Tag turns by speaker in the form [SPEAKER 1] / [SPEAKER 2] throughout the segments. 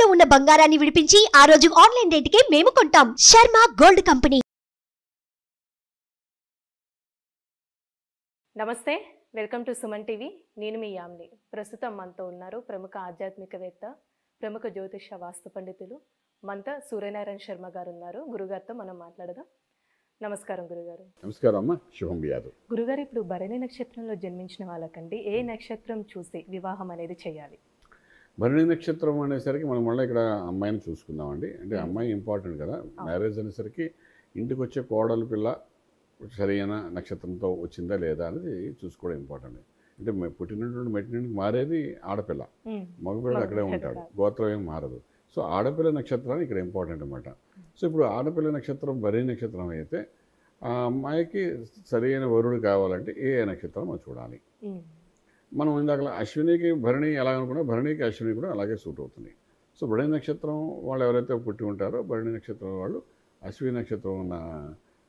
[SPEAKER 1] తాకట్టులో ఉన్న బంగారాన్ని విడిపించి ఆ రోజు ఆన్లైన్ రేటుకే మేము కొంటాం. Sharma gold company.
[SPEAKER 2] నమస్తే, వెల్కమ్ టు సుమన్ టీవీ. నేను మీ యామ్ని. ప్రస్తుతం మనతో ఉన్నారు ప్రముఖ ఆధ్యాత్మికవేత్త, ప్రముఖ జ్యోతిష వాస్తు పండితులు మనతో సూర్యనారాయణ శర్మ గారు ఉన్నారు. గురుగారితో మనం మాట్లాడదాం. నమస్కారం గురుగారు.
[SPEAKER 3] నమస్కారం అమ్మ. శుభం వ్యాధు.
[SPEAKER 2] గురుగారు, ఇప్పుడు భరణి నక్షత్రంలో జన్మించిన వాళ్ళకండి ఏ నక్షత్రం చూసి వివాహం అనేది చేయాలి?
[SPEAKER 3] భరణి నక్షత్రం అనేసరికి మనం మళ్ళీ ఇక్కడ అమ్మాయిని చూసుకుందామండి. అంటే అమ్మాయి ఇంపార్టెంట్ కదా. మ్యారేజ్ అనేసరికి ఇంటికి వచ్చే కోడలు పిల్ల సరైన నక్షత్రంతో వచ్చిందా లేదా అనేది చూసుకోవడం ఇంపార్టెంట్. అంటే పుట్టినటువంటి మెట్టినకి మారేది ఆడపిల్ల, మగపిల్ల అక్కడే ఉంటాడు, గోత్రం ఏం మారదు. సో ఆడపిల్ల నక్షత్రాన్ని ఇక్కడ ఇంపార్టెంట్ అనమాట. సో ఇప్పుడు ఆడపిల్ల నక్షత్రం భరణి నక్షత్రం అయితే ఆ అమ్మాయికి సరైన వరుడు కావాలంటే ఏ నక్షత్రం మనం చూడాలి. మనం ఇందాక అశ్వినికి భరణి ఎలా అనుకున్నా భరణికి అశ్విని కూడా అలాగే సూట్ అవుతుంది. సో భరణి నక్షత్రం వాళ్ళు ఎవరైతే పుట్టి ఉంటారో భరణి నక్షత్రం వాళ్ళు అశ్విని నక్షత్రం ఉన్న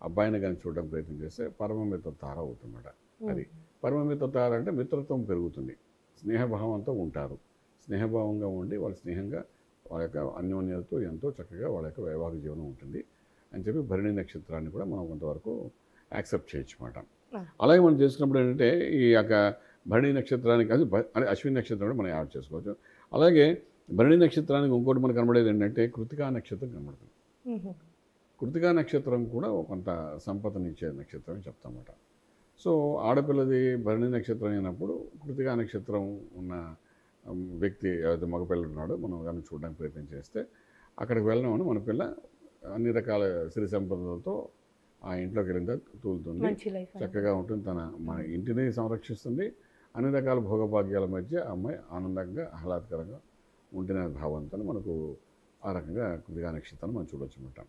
[SPEAKER 3] అబ్బాయిని కానీ చూడడానికి ప్రయత్నం చేస్తే పరమమిత్ర తార అవుతుందన్నమాట. అది పరమమిత్ర తార అంటే మిత్రత్వం పెరుగుతుంది, స్నేహభావంతో ఉంటారు, స్నేహభావంగా ఉండి వాళ్ళు స్నేహంగా వాళ్ళ యొక్క అన్యోన్యతతో ఎంతో చక్కగా వాళ్ళ యొక్క వైవాహిక జీవనం ఉంటుంది అని చెప్పి భరణి నక్షత్రాన్ని కూడా మనం కొంతవరకు యాక్సెప్ట్ చేయొచ్చు అన్నమాట. అలాగే మనం చేసుకున్నప్పుడు ఏంటంటే ఈ యొక్క భరణి నక్షత్రానికి అది అశ్విని నక్షత్రం కూడా మనం యాడ్ చేసుకోవచ్చు. అలాగే భరణి నక్షత్రానికి ఇంకోటి మనకు కనబడేది ఏంటంటే కృతికా నక్షత్రం కనబడుతుంది. కృతికా నక్షత్రం కూడా కొంత సంపదనిచ్చే నక్షత్రం అని చెప్తామన్నమాట. సో ఆడపిల్లది భరణి నక్షత్రం అయినప్పుడు కృతికా నక్షత్రం ఉన్న వ్యక్తి ఏదైతే మగపిల్లడు ఉన్నాడో మనం కానీ చూడడానికి ప్రయత్నం చేస్తే అక్కడికి వెళ్ళినామని మన పిల్ల అన్ని రకాల సిరి సంపదలతో ఆ ఇంట్లోకి వెళ్ళిందా తూలుతుంది, చక్కగా ఉంటుంది, మన ఇంటిని సంరక్షిస్తుంది, అన్ని రకాల భోగభాగ్యాల మధ్య అమ్మాయి ఆనందంగా ఆహ్లాదకరంగా ఉంటున్న భావంతో మనకు ఆ రకంగా కృతికా నక్షత్రాన్ని మనం చూడొచ్చు అన్నమాట.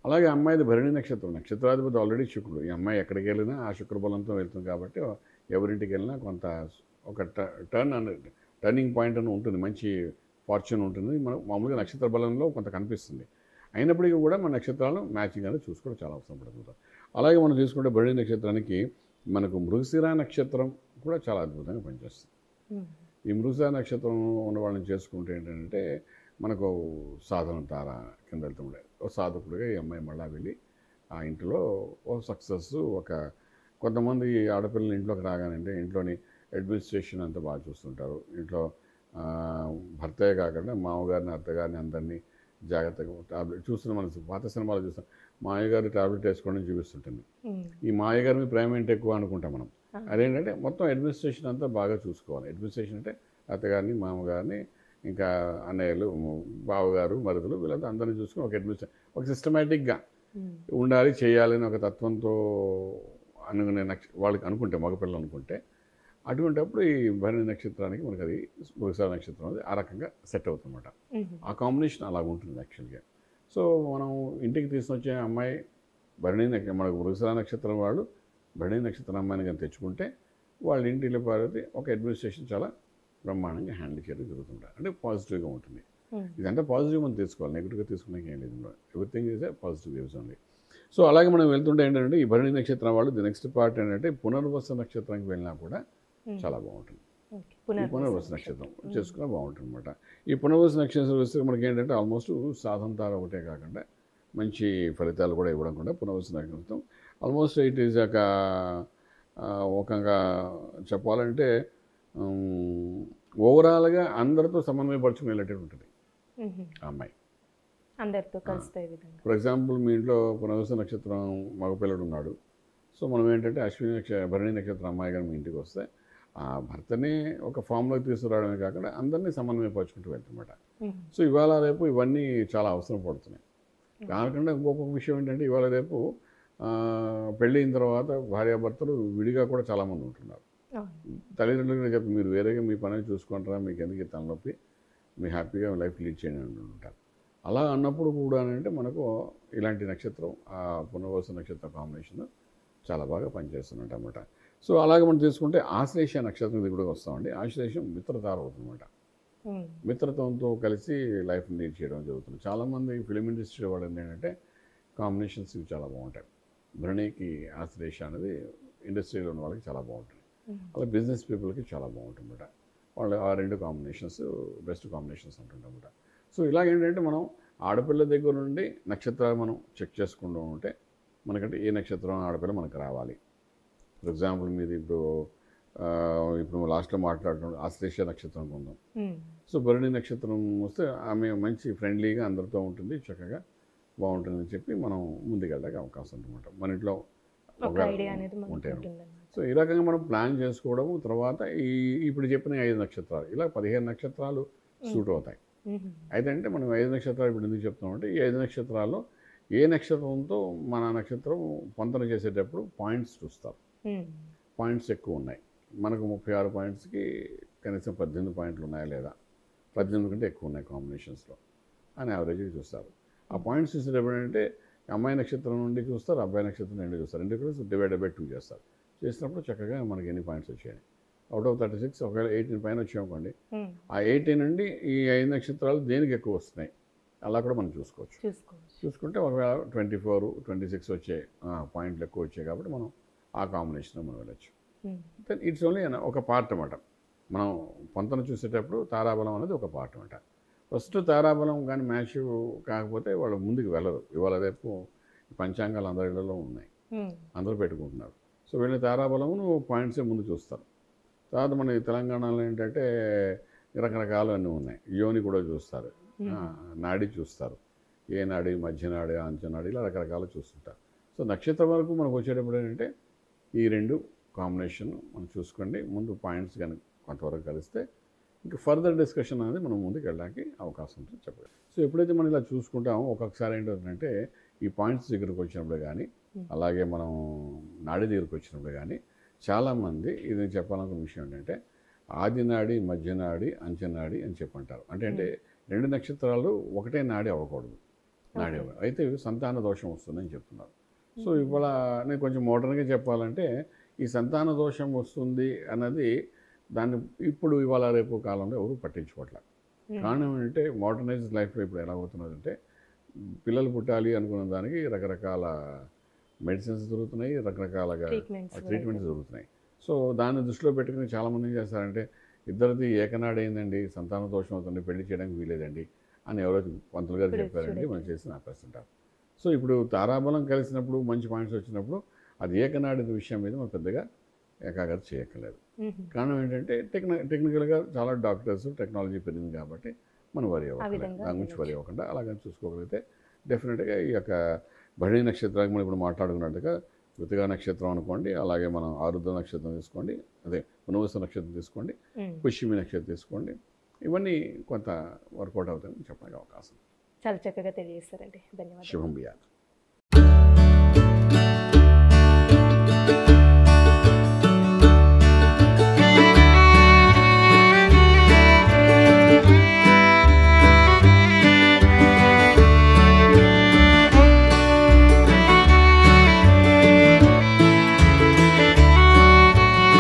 [SPEAKER 3] అలాగే అమ్మాయిది భరణి నక్షత్రం, నక్షత్రాధిపతి ఆల్రెడీ శుక్రుడు. ఈ అమ్మాయి ఎక్కడికి వెళ్ళినా ఆ శుక్రబలంతో వెళ్తుంది కాబట్టి ఎవరింటికి వెళ్ళినా కొంత ఒక టర్నింగ్ పాయింట్ అని ఉంటుంది, మంచి ఫార్చ్యూన్ ఉంటుంది. మనం మామూలుగా నక్షత్ర బలంలో కొంత కనిపిస్తుంది. అయినప్పటికీ కూడా మన నక్షత్రాలను మ్యాచింగ్ అనేది చూసుకోవడం చాలా అవసరం పడుతుంది. అలాగే మనం చూసుకుంటే భరణి నక్షత్రానికి మనకు మృగశిర నక్షత్రం కూడా చాలా అద్భుతంగా పనిచేస్తుంది. ఈ మృగశిర నక్షత్రం ఉన్న వాళ్ళని చేసుకుంటే ఏంటంటే మనకు సాధన తార కింద వెళ్తుండే ఒక సాధకుడిగా ఈ అమ్మాయి మళ్ళా వెళ్ళి ఆ ఇంట్లో ఒక సక్సెస్ కొంతమంది ఆడపిల్లలు ఇంట్లోకి రాగానంటే ఇంట్లోని అడ్మినిస్ట్రేషన్ అంతా బాగా చూస్తుంటారు. ఇంట్లో భర్తే కాకుండా మామగారిని అత్తగారిని అందరినీ జాగ్రత్తగా టాబ్లెట్ చూస్తున్న మనం పాత సినిమాలు చూస్తాం, మాయగారు టాబ్లెట్ వేసుకోవడం చూపిస్తుంటుంది. ఈ మాయగారి మీద ప్రేమ ఏంటి ఎక్కువ అనుకుంటాం మనం. అదేంటంటే మొత్తం అడ్మినిస్ట్రేషన్ అంతా బాగా చూసుకోవాలి. అడ్మినిస్ట్రేషన్ అంటే అత్తగారిని మామగారిని ఇంకా అన్నయ్యలు బావగారు మరుదులు వీళ్ళంతా అందరినీ చూసుకుని ఒక అడ్మినిస్ట్రేషన్ ఒక సిస్టమేటిక్గా ఉండాలి చేయాలని ఒక తత్వంతో అనుకునే వాళ్ళకి అనుకుంటే మగపిల్లలు అనుకుంటే అటువంటిప్పుడు ఈ భరణి నక్షత్రానికి మనకు అది మృగశిర నక్షత్రం అది ఆ రకంగా సెట్ అవుతుందన్నమాట. ఆ కాంబినేషన్ అలా ఉంటుంది యాక్చువల్గా. సో మనం ఇంటికి తీసుకొచ్చే అమ్మాయి భరణి మనకు మృగశిర నక్షత్రం వాళ్ళు భరణి నక్షత్రం అమ్మాయిని కానీ తెచ్చుకుంటే వాళ్ళ ఇంటిలో పార్వతి ఒక అడ్మినిస్ట్రేషన్ చాలా బ్రహ్మాండంగా హ్యాండిల్ చేయడం జరుగుతుంటారు. అంటే పాజిటివ్గా ఉంటుంది. ఇదంతా పాజిటివ్ మనం తీసుకోవాలి, నెగిటివ్గా తీసుకునే ఏం లేదు. Everything is a positive waves only. So అలాగే మనం వెళ్తుంటే ఏంటంటే ఈ భరణి నక్షత్రం వాళ్ళు ది నెక్స్ట్ పార్ట్ ఏంటంటే పునర్వస నక్షత్రానికి వెళ్ళినా కూడా చాలా బాగుంటుంది. పునర్వస నక్షత్రం చేసుకున్నా బాగుంటుంది అనమాట. ఈ పునర్వస నక్షత్రం వస్తే మనకి ఏంటంటే ఆల్మోస్ట్ సాధన తార ఒకటే కాకుండా మంచి ఫలితాలు కూడా ఇవ్వడం కూడా పునర్వస నక్షత్రం ఆల్మోస్ట్ ఇట్ ఈజ్ ఒకంగా చెప్పాలంటే ఓవరాల్గా అందరితో సమన్వయపరచుకునేటట్టు ఉంటుంది ఆ అమ్మాయి
[SPEAKER 2] అందరితో కలిస్తే విధంగా.
[SPEAKER 3] ఫర్ ఎగ్జాంపుల్ మీ ఇంట్లో పునర్వస నక్షత్రం మగపిల్లడు ఉన్నాడు. సో మనం ఏంటంటే అశ్విని భరణి నక్షత్రం అమ్మాయి కానీ మీ ఇంటికి వస్తే ఆ భర్తని ఒక ఫామ్లోకి తీసుకురావడమే కాకుండా అందరినీ సమన్వయపరుచుకుంటూ వెళ్తున్నమాట. సో ఇవాళ రేపు ఇవన్నీ చాలా అవసరం పడుతున్నాయి. కాకుండా ఇంకొక విషయం ఏంటంటే ఇవాళ రేపు పెళ్ళైన తర్వాత భార్యాభర్తలు విడిగా కూడా చాలామంది ఉంటున్నారు. తల్లిదండ్రులు చెప్పి మీరు వేరేగా మీ పని చూసుకుంటారా, మీకు ఎందుకు తలనొప్పి, మీ హ్యాపీగా లైఫ్ లీడ్ చేయండి అంటుంటారు. అలా అన్నప్పుడు కూడా అంటే మనకు ఇలాంటి నక్షత్రం ఆ పునర్వస నక్షత్ర కాంబినేషన్ చాలా బాగా పనిచేస్తున్నట్టు అన్నమాట. సో అలాగే మనం తీసుకుంటే ఆశ్లేష నక్షత్రం ఇది కూడా వస్తామండి. ఆశ్లేషం మిత్రతార అవుతుందన్నమాట. మిత్రత్వంతో కలిసి లైఫ్ లీడ్ చేయడం జరుగుతుంది. చాలామంది ఫిలిం ఇండస్ట్రీ వాళ్ళు ఏంటంటే కాంబినేషన్స్ ఇవి చాలా బాగుంటాయి. భరణికి ఆశ్లేష అనేది ఇండస్ట్రీలో ఉన్న వాళ్ళకి చాలా బాగుంటుంది. అలా బిజినెస్ పీపుల్కి చాలా బాగుంటుందన్నమాట. వాళ్ళు ఆ రెండు కాంబినేషన్స్ బెస్ట్ కాంబినేషన్స్ ఉంటుందన్నమాట. సో ఇలాగేంటంటే మనం ఆడపిల్ల దగ్గర నుండి నక్షత్రాలు మనం చెక్ చేసుకుంటూ ఉంటే మనకంటే ఏ నక్షత్రం ఆడపిల్ల మనకు రావాలి. ఫర్ ఎగ్జాంపుల్ మీది ఇప్పుడు లాస్ట్లో మాట్లాడుతున్నప్పుడు ఆశ్లేష నక్షత్రం ఉందాం. సో భరణి నక్షత్రం వస్తే ఆమె మంచి ఫ్రెండ్లీగా అందరితో ఉంటుంది, చక్కగా బాగుంటుందని చెప్పి మనం ముందుకెళ్ళడానికి అవకాశం ఉంటుందన్నమాట. మన ఇంట్లో ఉంటాయి. సో ఈ రకంగా మనం ప్లాన్ చేసుకోవడము. తర్వాత ఇప్పుడు చెప్పిన 5 నక్షత్రాలు ఇలా 15 నక్షత్రాలు సూట్ అవుతాయి. అయితే అంటే మనం 5 నక్షత్రాలు ఇప్పుడు ఎందుకు చెప్తామంటే ఈ 5 నక్షత్రాల్లో ఏ నక్షత్రంతో మన నక్షత్రం పొంతన చేసేటప్పుడు పాయింట్స్ చూస్తారు. పాయింట్స్ ఎక్కువ ఉన్నాయి, మనకు 36 పాయింట్స్కి కనీసం 18 పాయింట్లు ఉన్నాయా లేదా, 18 కంటే ఎక్కువ ఉన్నాయి కాంబినేషన్స్లో అని యావరేజ్గా చూస్తారు. ఆ పాయింట్స్ చూసేటప్పుడు అంటే అమ్మాయి నక్షత్రం నుండి చూస్తారు, అబ్బాయి నక్షత్రం నుండి చూస్తారు, 2 కూడా డివైడెడ్ బై 2 చేస్తారు. చేసినప్పుడు చక్కగా మనకి ఎన్ని పాయింట్స్ వచ్చాయి. అవుట్ ఆఫ్ 36 ఒకవేళ 18 పైన వచ్చామనుకోండి, ఆ 18 నుండి ఈ 5 నక్షత్రాలు దేనికి ఎక్కువ వస్తున్నాయి అలా కూడా మనం చూసుకుంటే ఒకవేళ 24, 26 వచ్చే పాయింట్లు ఎక్కువ వచ్చాయి కాబట్టి మనం ఆ కాంబినేషన్లో మనం వెళ్ళచ్చు. దెన్ ఇట్స్ ఓన్లీ ఒక పార్ట్ అన్నమాట. మనం పొంతన చూసేటప్పుడు తారాబలం అనేది ఒక పార్ట్ అన్నమాట. ఫస్ట్ తారాబలం కానీ మ్యాచ్ కాకపోతే వాళ్ళు ముందుకు వెళ్ళరు. ఇవాళ రేపు పంచాంగాలు అందరి ఇళ్లలో ఉన్నాయి, అందరూ పెట్టుకుంటున్నారు. సో వీళ్ళ తారాబలమును పాయింట్సే ముందు చూస్తారు. తర్వాత మన తెలంగాణలో ఏంటంటే రకరకాలు అన్నీ ఉన్నాయి. యోని కూడా చూస్తారు, నాడి చూస్తారు, ఏ నాడి, మధ్య నాడి, అంచెనాడి, ఇలా రకరకాలు చూస్తుంటారు. సో నక్షత్రం వరకు మనకు వచ్చేటప్పుడు ఏంటంటే ఈ 2 కాంబినేషన్ మనం చూసుకోండి. ముందు పాయింట్స్ కానీ కొంతవరకు కలిస్తే ఇంకా ఫర్దర్ డిస్కషన్ అనేది మనం ముందుకు వెళ్ళడానికి అవకాశం ఉంటుంది చెప్పలేదు. సో ఎప్పుడైతే మనం ఇలా చూసుకుంటామో ఒక్కొక్కసారి ఏంటంటే ఈ పాయింట్స్ దగ్గరకు వచ్చినప్పుడు కానీ అలాగే మనం నాడి దగ్గరకు వచ్చినప్పుడు కానీ చాలామంది ఇది చెప్పాలనుకున్న విషయం ఏంటంటే ఆది నాడి, మధ్య నాడి, అంచెనాడి అని చెప్పంటారు. అంటే 2 నక్షత్రాలు ఒకటే నాడి అవ్వకూడదు, అయితే సంతాన దోషం వస్తుందని చెప్తున్నారు. సో ఇవాళ నేను కొంచెం మోడర్న్గా చెప్పాలంటే ఈ సంతాన దోషం వస్తుంది అన్నది దాన్ని ఇప్పుడు ఇవాళ రేపు కాలంలో ఎవరు పట్టించుకోవట్లేదు. కారణం ఏంటంటే మోడర్నైజ్డ్ లైఫ్లో ఇప్పుడు ఎలా అవుతున్నదంటే పిల్లలు పుట్టాలి అనుకున్న దానికి రకరకాల మెడిసిన్స్ దొరుకుతున్నాయి, రకరకాలుగా ట్రీట్మెంట్స్ దొరుకుతున్నాయి. సో దాన్ని దృష్టిలో పెట్టుకుని చాలామంది ఏం చేస్తారంటే ఇద్దరిది ఏకనాడు అయిందండి, సంతాన దోషం అవుతుంది, పెళ్లి చేయడానికి వీలేదండి అని ఎవరో పంతులు గారు చెప్పారండి, మనం చేసి ఆపేస్తుంటారు. సో ఇప్పుడు తారాబలం కలిసినప్పుడు మంచి పాయింట్స్ వచ్చినప్పుడు అది ఏకనాడి విషయం మీద మనం పెద్దగా ఏకాగ్రత చేయక్కర్లేదు. కారణం ఏంటంటే టెక్నికల్గా చాలా డాక్టర్స్ టెక్నాలజీ పెరిగింది కాబట్టి మనం వరి అవ్వకలేదు, దాని గురించి వరి అవ్వకుండా అలాగని చూసుకోగలిగితే డెఫినెట్గా ఈ యొక్క భరణి నక్షత్రానికి మనం ఇప్పుడు మాట్లాడుకున్నట్టుగా కృతికా నక్షత్రం అనుకోండి, అలాగే మనం ఆరుద్ర నక్షత్రం తీసుకోండి, అదే పునర్వసు నక్షత్రం తీసుకోండి, పుష్యమి నక్షత్రం తీసుకోండి, ఇవన్నీ కొంత వర్కౌట్ అవుతాయని చెప్పడానికి అవకాశం.
[SPEAKER 2] చాలా చక్కగా తెలియజేస్తారండి, ధన్యవాదాలు.
[SPEAKER 3] శుభం బియాలు.